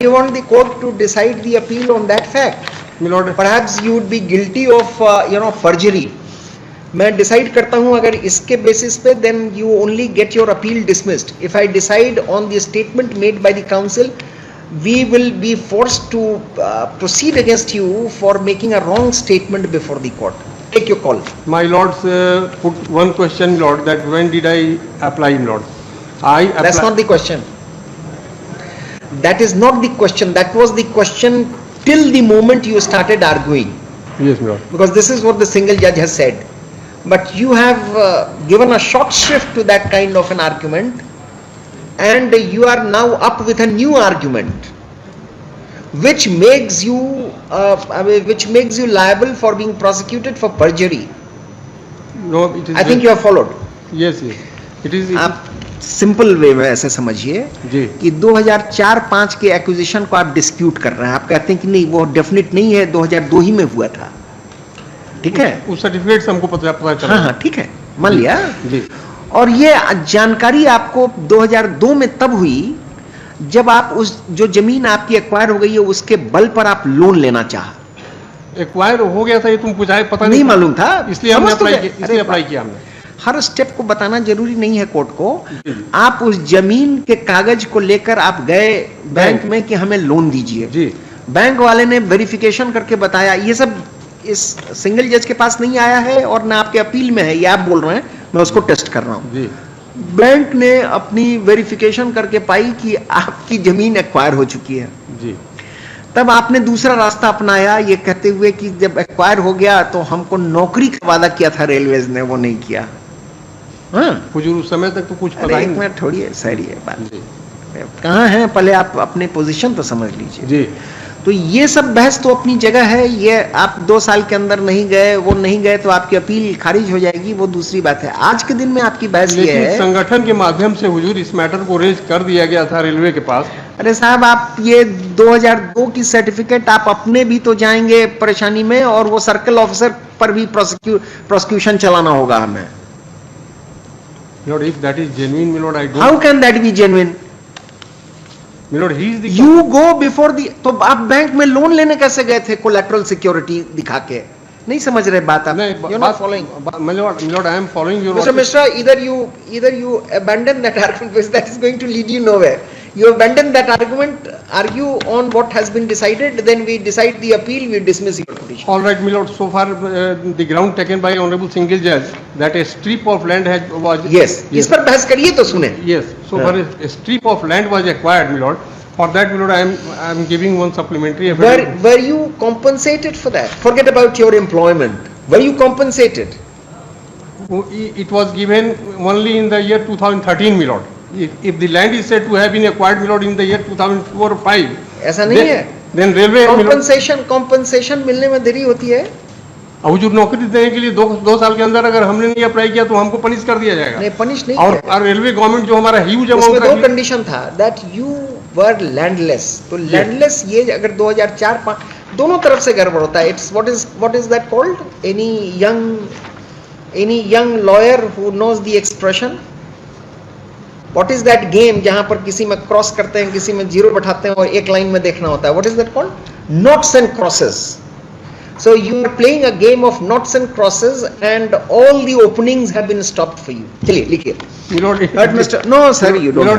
You want the court to decide the appeal on that fact. Milord Perhaps you would be guilty of perjury. मैं decide करता हूँ अगर इसके basis पे, then you only get your appeal dismissed. If I decide on the statement made by the counsel, we will be forced to proceed against you for making a wrong statement before the court. Take your call. My lords put one question, Lord, that when did I apply, Lord? I apply. That's not the question. That is not the question. That was the question till the moment you started arguing. Yes, Lord. Because this is what the single judge has said. But you have given a short shrift to that kind of an argument, and you are now up with a new argument, which makes you liable for being prosecuted for perjury. No, it is. I think you have followed. Yes, yes. It is. आप simple way में ऐसे समझिए जी कि 2004-5 के acquisition को आप dispute कर रहे हैं. आप कहते हैं कि नहीं, वो डेफिनेट नहीं है, 2002 ही में हुआ था. ठीक है, उस सर्टिफिकेट से हमको पता चला. हाँ, ठीक है, मान लिया जी. और ये जानकारी आपको 2002 में तब हुई जब आप उस जो जमीन आपकी एक्वायर हो गई है उसके बल पर आप लोन लेना चाहा. एक्वायर हो गया था, ये तुम कुछ आए पता नहीं मालूम था, इसलिए हमने समझ तो अप्लाई गए. किया. इसलिए अप्लाई किया हमने. हर स्टेप को बताना जरूरी नहीं है कोर्ट को. आप उस जमीन के कागज को लेकर आप गए बैंक में कि हमें लोन दीजिए. जी. बैंक वाले ने वेरिफिकेशन करके बताया. ये सब इस सिंगल जज के पास नहीं आया है और ना आपके अपील में है, ये आप बोल रहे हैं, मैं उसको टेस्ट कर रहा हूं. जी. बैंक ने अपनी वेरिफिकेशन करके पाई कि आपकी जमीन एक्वायर हो चुकी है. जी. तब आपने दूसरा रास्ता अपनाया, ये कहते हुए कि जब एक्वायर हो गया तो हमको नौकरी का वादा किया था रेलवेज ने, वो नहीं किया. हाँ, हुजूर उस समय तक तो कुछ पता अरे ही एक नहीं. मिनट थोड़ी है, सारी है बात. जी. कहाँ है, पहले आप अपने पोजीशन तो समझ लीजिए. जी. तो ये सब बहस तो अपनी जगह है. ये आप 2 साल के अंदर नहीं गए, वो नहीं गए तो आपकी अपील खारिज हो जाएगी, वो दूसरी बात है. आज के दिन में आपकी बहस ये लेकिन है. संगठन के माध्यम से हुजूर इस मैटर को रेज कर दिया गया था रेलवे के पास. अरे साहब, आप ये 2002 की सर्टिफिकेट आप अपने भी तो जाएंगे परेशानी में, और वो सर्कल ऑफिसर पर भी प्रोसिक्यूशन चलाना होगा हमें. Lord, if that is genuine, my lord, I don't. How can that be genuine? My lord, he is the. You go before the. तो आप बैंक में लोन लेने कैसे गए थे कोलैटरल सिक्योरिटी दिखा के? नहीं समझ रहे बात आप. नहीं, You're not following. My lord, I am following your. Mr. Mishra, either you abandon that argument because that is going to lead you nowhere. You abandon that argument, argue on what has been decided, then we decide the appeal, we dismiss your petition. All right, my lord. So far, the ground taken by honorable single judge that a strip of land was. Yes. इस पर बहस करिए तो सुने. Yes. So far, a strip of land was acquired, my lord. For that, my lord, I am giving one supplementary. Were you compensated for that? Forget about your employment. Were you compensated? It was given only in the year 2013, my lord. If the land is said to have been acquired, my lord, in the year 2004 or 5, ऐसा नहीं है. then railway compensation मिलने में देरी होती है. हुजूर नौकरी देने के लिए 2 साल के अंदर अगर हमने नहीं अप्लाई किया तो हमको पनिश कर दिया जाएगा. नहीं, पनिश नहीं. और रेलवे गवर्नमेंट जो हमारा ह्यूज अमाउंट. उसमें 2 कंडीशन था, दैट यू वर लैंडलेस. तो लैंडलेस ये अगर 2004-5 दोनों तरफ से गड़बड़ होता है. It's what is that called? Any young lawyer who knows the expression. What is that game जहां पर किसी में क्रॉस करते हैं, किसी में जीरो बैठाते हैं और एक लाइन में देखना होता है. What is that called? Knots and crosses. So you are playing a game of knots and crosses, and all the openings have been stopped for you. चलिए लिखिए. You know, But Mr. No, sir, you don't.